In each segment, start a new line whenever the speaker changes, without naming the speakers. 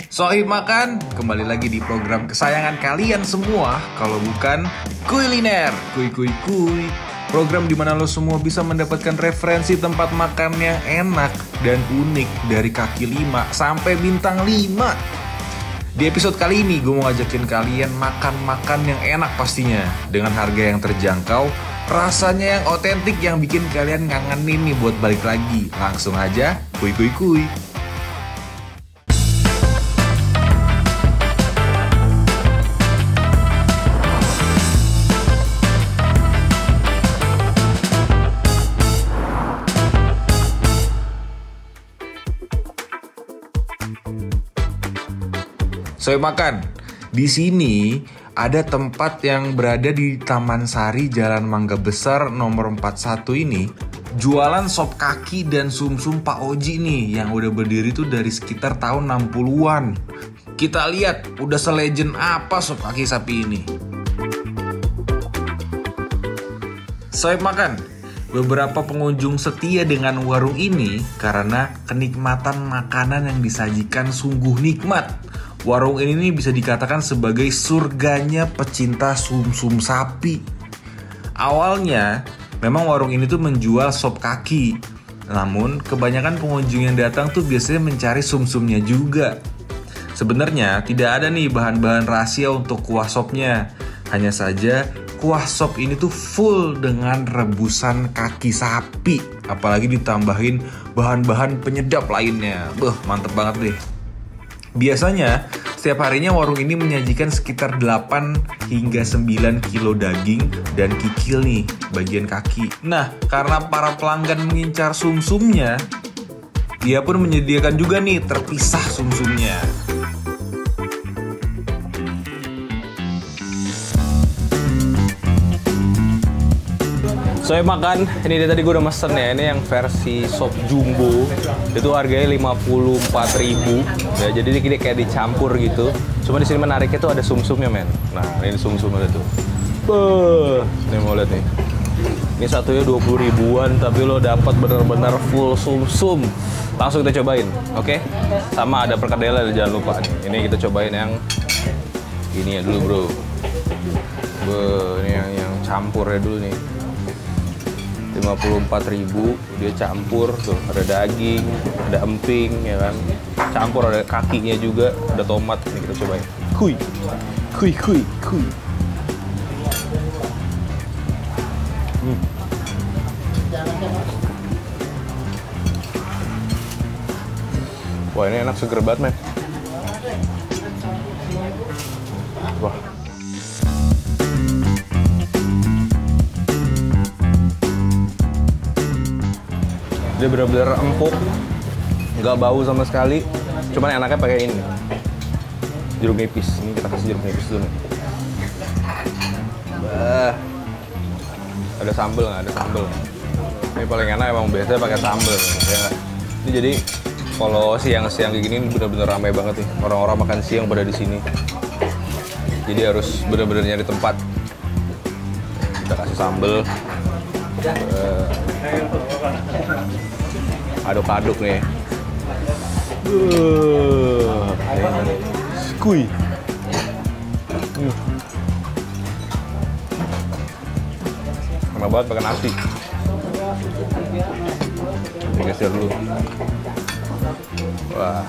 Sohib Makan, kembali lagi di program kesayangan kalian semua. Kalau bukan Kuliner, Kuy. Program dimana lo semua bisa mendapatkan referensi tempat makan yang enak dan unik dari kaki 5 sampai bintang 5. Di episode kali ini gue mau ngajakin kalian makan yang enak pastinya, dengan harga yang terjangkau, rasanya yang otentik yang bikin kalian ngangenin nih buat balik lagi. Langsung aja, kuy. Sohib Makan, di sini ada tempat yang berada di Taman Sari, Jalan Mangga Besar nomor 41 ini. Jualan sop kaki dan sumsum Pak Oji nih, yang udah berdiri tuh dari sekitar tahun 60-an. Kita lihat udah selegend apa sop kaki sapi ini. Sohib Makan, beberapa pengunjung setia dengan warung ini karena kenikmatan makanan yang disajikan sungguh nikmat. Warung ini nih bisa dikatakan sebagai surganya pecinta sumsum sapi. Awalnya memang warung ini tuh menjual sop kaki, namun kebanyakan pengunjung yang datang tuh biasanya mencari sumsumnya juga. Sebenarnya tidak ada nih bahan-bahan rahasia untuk kuah sopnya. Hanya saja kuah sop ini tuh full dengan rebusan kaki sapi, apalagi ditambahin bahan-bahan penyedap lainnya. Mantep banget deh. Biasanya, setiap harinya warung ini menyajikan sekitar 8 hingga 9 kilo daging dan kikil nih, bagian kaki. Nah, karena para pelanggan mengincar sumsumnya, dia pun menyediakan juga nih terpisah sumsumnya. Sohib Makan, ini dia tadi gue udah mesen ya. Ini yang versi sop jumbo. Itu harganya 54.000. Ya, jadi ini kayak dicampur gitu. Cuma di sini menariknya tuh ada sumsumnya, men. Nah, ini sumsumnya tuh. Nih mau lihat nih. Ini satunya 20 ribuan, tapi lo dapat benar-benar full sumsum. Langsung kita cobain, oke? Sama ada perkedel, jangan lupa nih. Ini kita cobain yang ini ya dulu, bro. Ini yang campurnya dulu nih. 54.000, dia campur tuh, ada daging, ada emping ya kan, campur ada kakinya juga, ada tomat. Ini kita cobain. Kuy. Wah, ini enak, seger banget, men. Wah. Dia benar-benar empuk, nggak bau sama sekali. Cuman enaknya pakai ini, jeruk nipis. Ini kita kasih jeruk nipis dulu nih. Ada sambel nggak? Ada sambel. Ini paling enak emang biasanya pakai sambel. Ya. Ini jadi kalau siang-siang kayak gini benar-benar ramai banget nih. Orang-orang makan siang pada di sini. Jadi harus benar-benar nyari tempat. Kita kasih sambel. Aduk-aduk nih. Kuy. Enak banget pakai nasi. Ini geser dulu. Wah.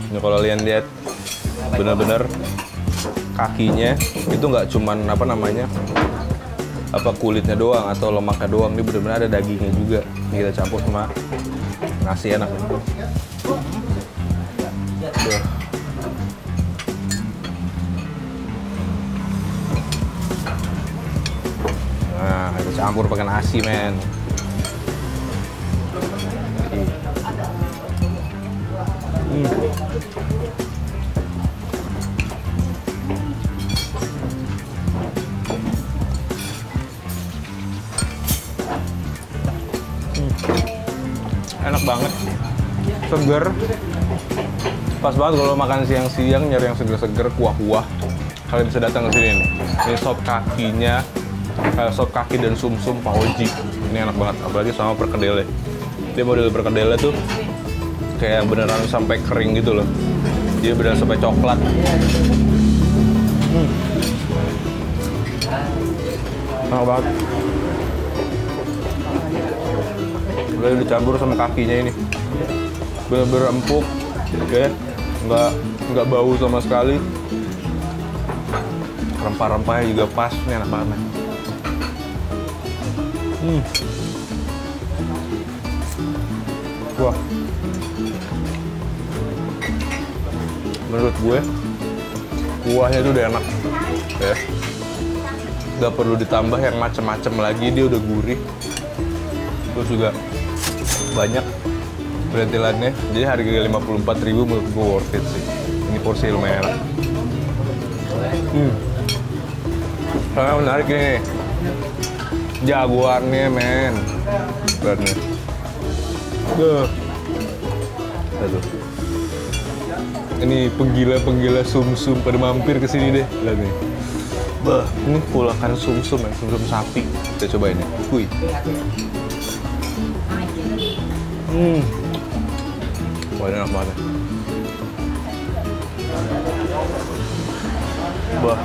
Ini kalau kalian lihat benar-benar kakinya itu nggak cuman kulitnya doang atau lemaknya doang, ini benar-benar ada dagingnya juga. Ini kita campur sama nasi, enak. Nah, kita campur pakai nasi, men. Enak banget, seger, pas banget kalau makan siang-siang nyari yang seger-seger, kuah-kuah. Kalian bisa datang ke sini nih. Ini sop kakinya, sop kaki dan sumsum Pak Oji. Ini enak banget, apalagi sama perkedelnya. Dia model perkedelnya tuh
kayak beneran sampai kering gitu loh. Dia beneran sampai coklat. Enak banget. Udah dicampur sama kakinya ini. Bener-bener empuk, oke, nggak bau sama sekali. Rempah-rempahnya juga pas, ini enak banget. Wah, menurut gue kuahnya itu udah enak, ya. Nggak perlu ditambah yang macem-macem lagi, dia udah gurih. Terus juga banyak perintilannya, jadi harga 54.000 menurut gue worth it sih. Ini porsi lumayan enak. Soalnya menarik ini, jagoannya men, lihat nih. Aduh. Ini penggila sumsum pada mampir ke sini deh, lihat nih. Ini pulakan sumsum ya, sumsum sapi. Kita cobain ya. Wih. Wah, enak banget. Wah.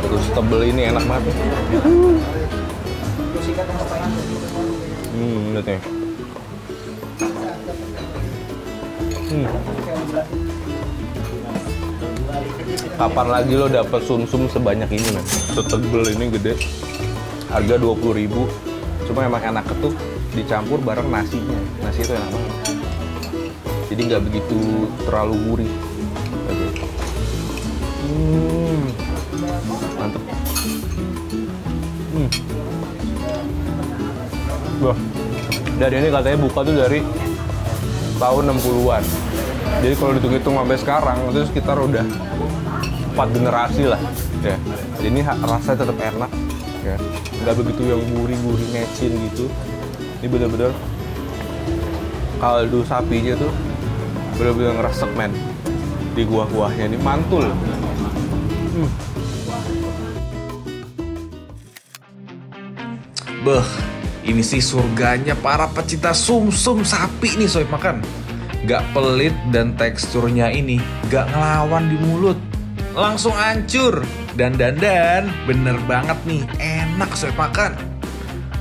Terus tebel ini enak banget. Lihat nih. Kapan lagi lo dapet sumsum sebanyak ini, men? Setebel ini gede. Harga 20.000. Cuma emang enak tuh dicampur bareng nasinya. Nasi itu enak banget. Jadi nggak begitu terlalu gurih. Mantep. Wah. Dan ini katanya buka tuh dari tahun 60-an. Jadi kalau dihitung-hitung sampai sekarang itu sekitar udah 4 generasi lah. Ya. Jadi ini rasanya tetap enak. Ya. Nggak begitu yang gurih-gurih mecin gitu. Ini bener-bener kaldu sapinya tuh bener-bener ngeresep, men. Di kuah-kuahnya ini mantul.
Beh, ini sih surganya para pecinta sumsum sapi nih Sohib Makan. Gak pelit dan teksturnya ini gak ngelawan di mulut. Langsung hancur. Dan bener banget nih, enak Sohib Makan.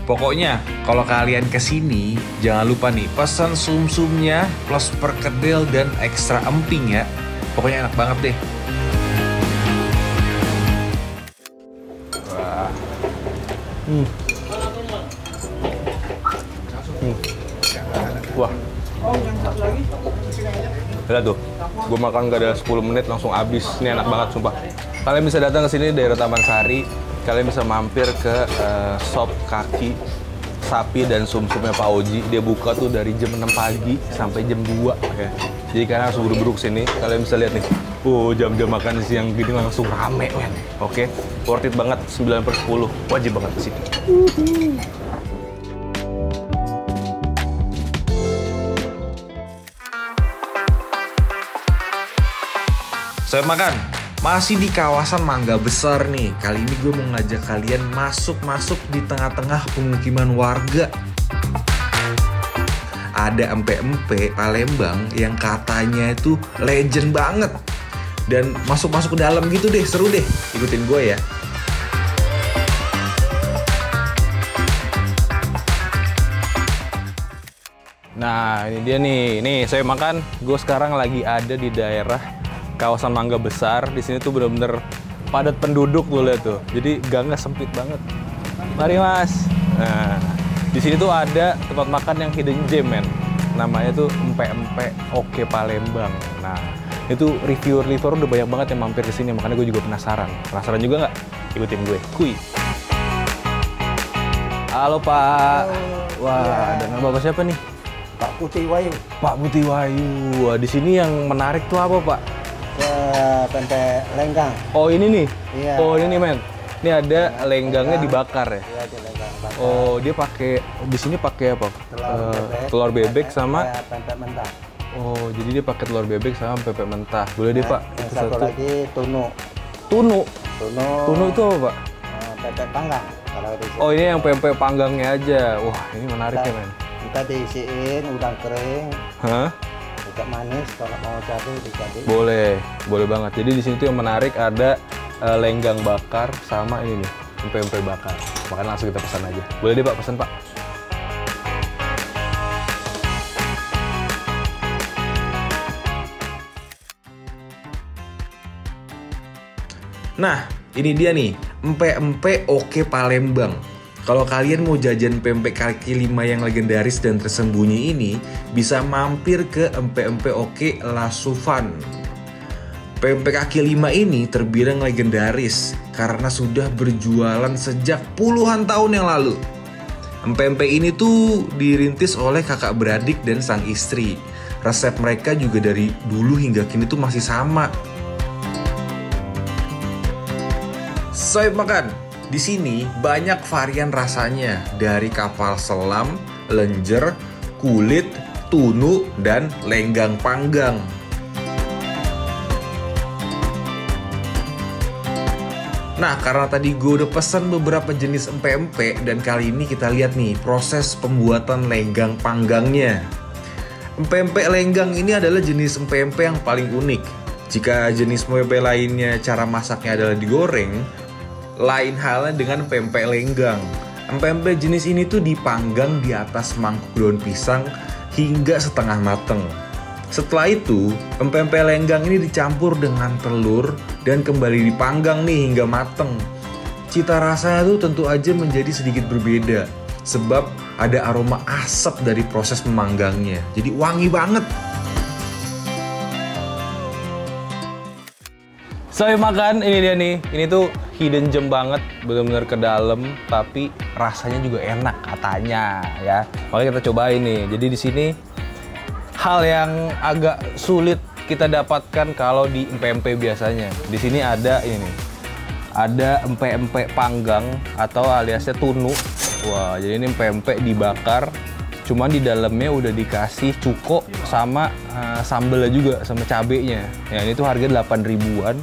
Pokoknya kalau kalian kesini jangan lupa nih pesan sumsumnya plus perkedel dan ekstra emping ya. Pokoknya enak banget deh.
Wah. Lihat tuh, gue makan gak ada 10 menit langsung habis. Ini enak banget sumpah. Kalian bisa datang ke sini daerah Taman Sari. Kalian bisa mampir ke sop kaki sapi dan sumsumnya Pak Oji. Dia buka tuh dari jam 6 pagi sampai jam 2 ya. Jadi kalian harus buru-buru sini. Kalian bisa lihat nih. Jam-jam makan siang gini langsung rame, men. Oke, worth it banget. 9/10. Wajib banget ke sini.
Sohib Makan, masih di kawasan Mangga Besar nih. Kali ini gue mau ngajak kalian masuk di tengah-tengah pemukiman warga. Ada empe-empe Palembang yang katanya itu legend banget. Dan masuk ke dalam gitu deh, seru deh. Ikutin gue ya.
Nah, ini dia nih. Nih, Sohib Makan, gue sekarang lagi ada di daerah kawasan Mangga Besar. Di sini tuh bener-bener padat penduduk tuh, lihat tuh. Jadi gangnya sempit banget. Mari Mas. Nah, di sini tuh ada tempat makan yang hidden gem, men. Namanya tuh Empe-Empe Oke Palembang. Nah, itu reviewer udah banyak banget yang mampir ke sini, makanya gue juga penasaran. Penasaran juga nggak? Ikutin gue. Kuy. Halo Pak. Halo. Wah, ya. Dengan Bapak siapa nih?
Pak Putih Wayu.
Pak Putih Wayu. Wah, di sini yang menarik tuh apa, Pak?
Pempek lenggang.
Oh, ini nih.
Iya.
Oh, ini nih, men. Ini ada lenggangnya dibakar ya.
Iya, di lenggang bakar.
Oh, dia pakai di sini pakai apa? Telur bebek sama
pempek mentah.
Oh, jadi dia pakai telur bebek sama pempek mentah. Boleh deh, Pak.
Yang
Itu
satu lagi tunu.
Tunu.
Tunu.
Tunu itu apa, Pak?
Pempek panggang. Kalau diisi,
Oh, ini yang pempek panggangnya aja. Wah, ini menarik ya, men.
kita diisiin udang kering,
Hah?
agak manis. Kalau mau cabai dicabai.
Boleh banget. Jadi di sini tuh yang menarik ada lenggang bakar sama ini nih, pempek bakar. Makanya langsung kita pesan aja. Boleh deh Pak, pesan Pak.
Nah, ini dia nih, empek-empek oke Palembang. Kalau kalian mau jajan pempek kaki lima yang legendaris dan tersembunyi ini, bisa mampir ke empek-empek oke Lasuvan. Pempek kaki lima ini terbilang legendaris karena sudah berjualan sejak puluhan tahun yang lalu. Empek-empek ini tuh dirintis oleh kakak beradik dan sang istri. Resep mereka juga dari dulu hingga kini tuh masih sama. Soib makan. Di sini banyak varian rasanya dari kapal selam, lenjer, kulit, tunu, dan lenggang panggang. Nah, karena tadi gue udah pesan beberapa jenis empek-empek dan kali ini kita lihat nih proses pembuatan lenggang panggangnya. Empek-empek lenggang ini adalah jenis empek-empek yang paling unik. Jika jenis pempek lainnya cara masaknya adalah digoreng, lain halnya dengan pempek lenggang. Empek-empek jenis ini tuh dipanggang di atas mangkuk daun pisang hingga setengah mateng. Setelah itu, empek-empek lenggang ini dicampur dengan telur dan kembali dipanggang nih hingga mateng. Cita rasanya tuh tentu aja menjadi sedikit berbeda sebab ada aroma asap dari proses memanggangnya. Jadi wangi banget.
Saya makan, ini dia nih. Ini tuh hidden gem banget, benar-benar ke dalam, tapi rasanya juga enak katanya ya. Makanya kita cobain nih. Jadi di sini hal yang agak sulit kita dapatkan kalau di empek-empek biasanya. Di sini ada ini. Ada empek-empek panggang atau aliasnya tunu. Wah, jadi ini empek-empek dibakar. Cuman di dalamnya udah dikasih cuko sama sambelnya juga, sama cabenya. Ya, ini tuh harga 8 ribuan.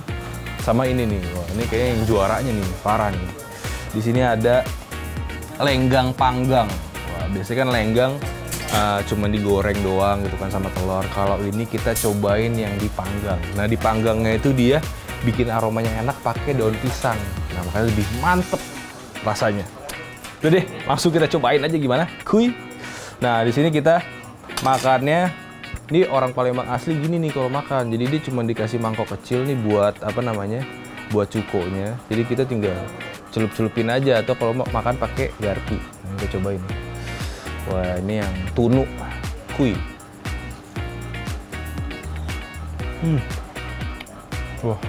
Sama ini nih, wah, ini kayaknya yang juaranya nih, parah nih. Di sini ada lenggang panggang. Wah, biasanya kan lenggang cuma digoreng doang gitu kan sama telur. Kalau ini kita cobain yang dipanggang. Nah, dipanggangnya itu dia bikin aromanya enak pakai daun pisang. Nah, makanya lebih mantep rasanya. Udah deh, langsung kita cobain aja gimana. Kuy. Nah, di sini kita makannya. Ini orang Palembang asli gini nih kalau makan. Jadi dia cuma dikasih mangkok kecil nih buat apa namanya? Buat cukonya. Jadi kita tinggal celup-celupin aja atau kalau mau makan pakai garpu. Nah, kita cobain. Wah, ini yang tunu. Kuy. Wah.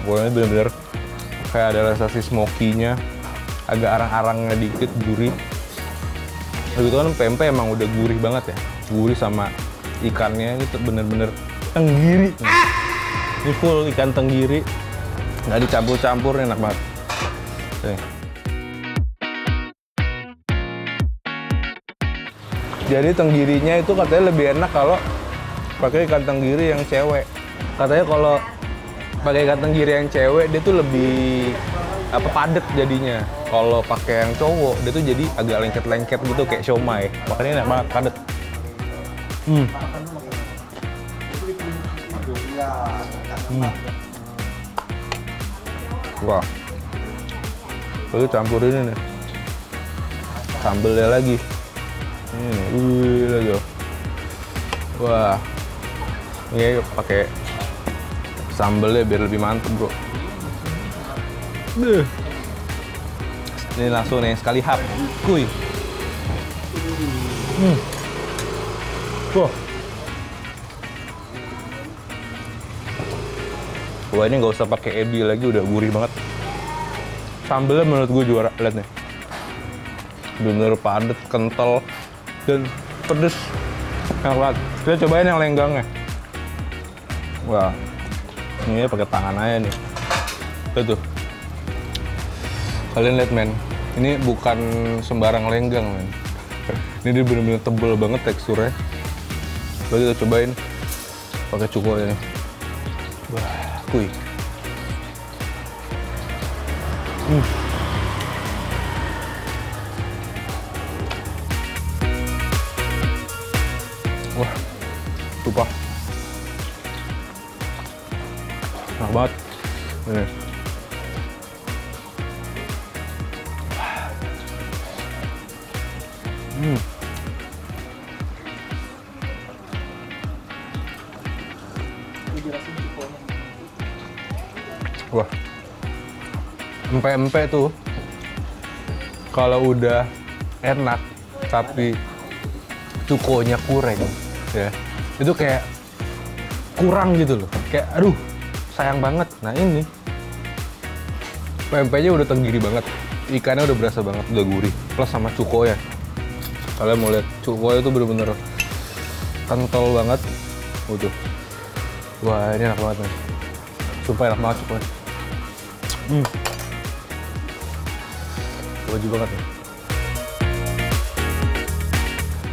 Wah, ini bener-bener kayak ada rasa si smoky-nya, agak arang-arangnya dikit, gurih. Begitu kan pempek emang udah gurih banget ya, gurih sama ikannya itu bener-bener tenggiri. Ini full ikan tenggiri, nggak dicampur-campur, enak banget. Nih. Jadi tenggirinya itu katanya lebih enak kalau pakai ikan tenggiri yang cewek. Katanya kalau pakai ikan tenggiri yang cewek dia tuh lebih padet jadinya. Kalau pakai yang cowok dia tuh jadi agak lengket-lengket gitu kayak siomay. Makanya enak banget padet. Wah. Lalu campurin ini nih. Sambelnya lagi. Lagi. Wah. Ini pakai sambelnya biar lebih mantep, bro. Ini langsung nih sekali hap. Kuy. Wah. Wah, ini nggak usah pakai ebi lagi, udah gurih banget. Sambelnya menurut gue juara, lihat nih. Bener padat, kental, dan pedes. Enak banget. Kita cobain yang lenggangnya. Wah, ini pakai tangan aja nih. Lihat tuh. Kalian lihat men, Ini bukan sembarang lenggang, men. Ini dia bener-bener tebel banget teksturnya. Lalu kita cobain pakai cukonya. Wah, kuy. Wah, sumpah. Enak banget. Ini. Wah, empek-empek tuh kalau udah enak tapi cukonya kurang ya, itu kayak kurang gitu loh, kayak aduh sayang banget. Nah ini pempeknya udah tenggiri banget, ikannya udah berasa banget, udah gurih, plus sama cukonya. Kalian mau lihat cukonya tuh bener-bener kental banget. Tuh. Wah ini enak banget nih, sumpah enak banget cukonya. Wajib banget nih.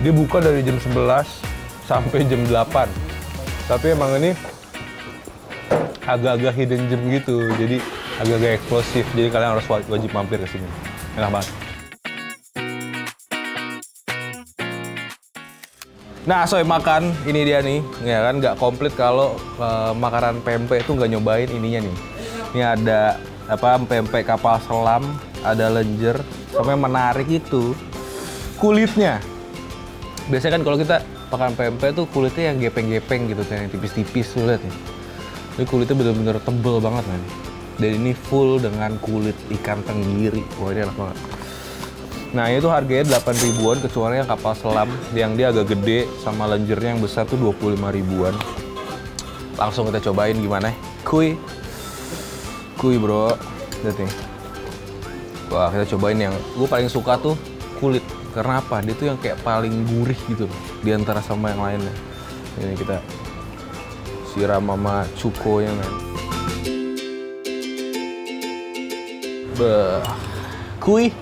Dia buka dari jam 11 sampai jam 8. Tapi emang ini agak-agak hidden gem gitu. Jadi agak-agak eksklusif. Jadi kalian harus wajib mampir ke sini. Enak banget. Nah, soy makan ini dia nih, ya kan nggak komplit kalau makanan pempek itu nggak nyobain ininya nih. Ini ada apa pempek kapal selam, ada lenjer, sama yang menarik itu kulitnya. Biasanya kan kalau kita makan pempek tuh kulitnya yang gepeng-gepeng gitu, yang tipis-tipis tuh lihat nih. Ini kulitnya bener-bener tebel banget nih. Dan ini full dengan kulit ikan tenggiri. Wah ini enak banget. Nah itu harganya 8 ribuan kecuali yang kapal selam yang dia agak gede sama lenjernya yang besar tuh 25 ribuan. Langsung kita cobain gimana? Kuy bro, lihat nih. Wah kita cobain yang gue paling suka tuh kulit. Karena apa? Dia tuh yang kayak paling gurih gitu loh di antara sama yang lainnya. Ini kita siram sama cukonya men. Beuh. Kuy.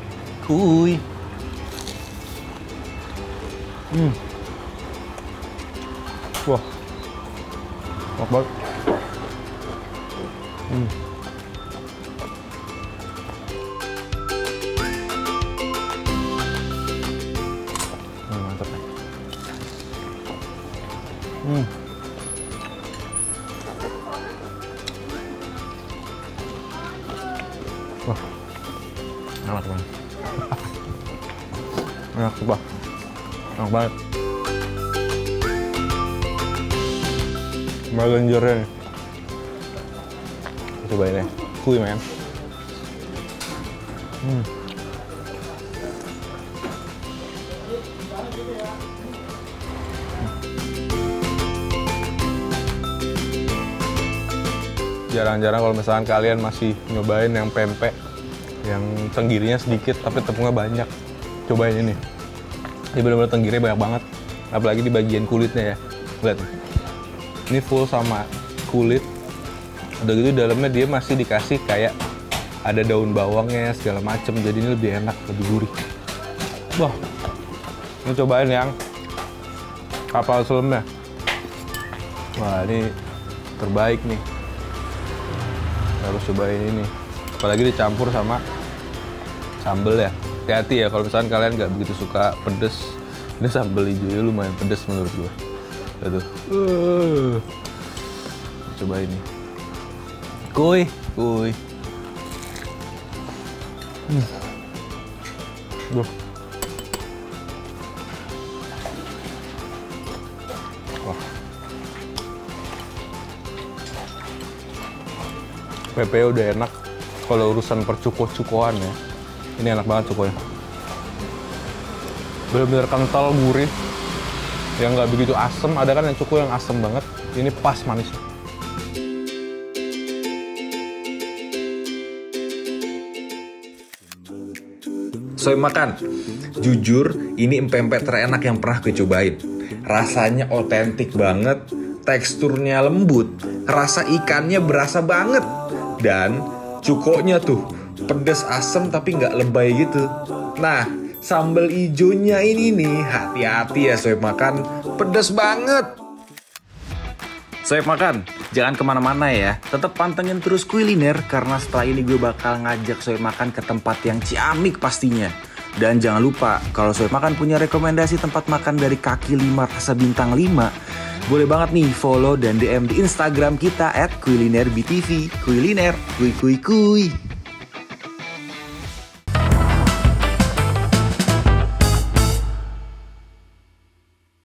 Wah. Enak banget. Mantap. Wah. Enak banget. Enak coba. Enak banget. Sama lenjernya nih. Cobain ya. Kuy men. Jarang-jarang kalau misalkan kalian masih nyobain yang pempek yang tenggirinya sedikit tapi tepungnya banyak, cobain ini. Ini benar-benar tenggirinya banyak banget, apalagi di bagian kulitnya ya. Lihat, ini full sama kulit. Udah gitu dalamnya dia masih dikasih kayak ada daun bawangnya segala macem, jadi ini lebih enak, lebih gurih. Wah, ini cobain yang kapal selamnya. Wah ini terbaik nih. Harus cobain ini, apalagi dicampur sama sambal ya. Hati-hati ya kalau misalkan kalian nggak begitu suka pedes. Ini sambal hijaunya lumayan pedes menurut gue. Tuh. Coba ini. Kuy. Duh. Pepe udah enak. Kalau urusan percuko-cukoan ya, ini enak banget cukonya. Bener-bener kental, gurih, yang nggak begitu asem. Ada kan yang cuko yang asem banget, ini pas manisnya.
Soy makan. Jujur, ini empek-empek terenak yang pernah gue cobain. Rasanya otentik banget, teksturnya lembut, rasa ikannya berasa banget. Dan cukonya tuh pedas asem tapi nggak lebay gitu. Nah, sambal ijonya ini nih, hati-hati ya sohib makan, pedas banget. Sohib makan, jangan kemana-mana ya. Tetap pantengin terus Kuliner, karena setelah ini gue bakal ngajak sohib makan ke tempat yang ciamik pastinya. Dan jangan lupa, kalau sohib makan punya rekomendasi tempat makan dari kaki 5 rasa bintang 5, boleh banget nih follow dan DM di Instagram kita @kulinerbtv. Kuliner, kuy kuy kuy.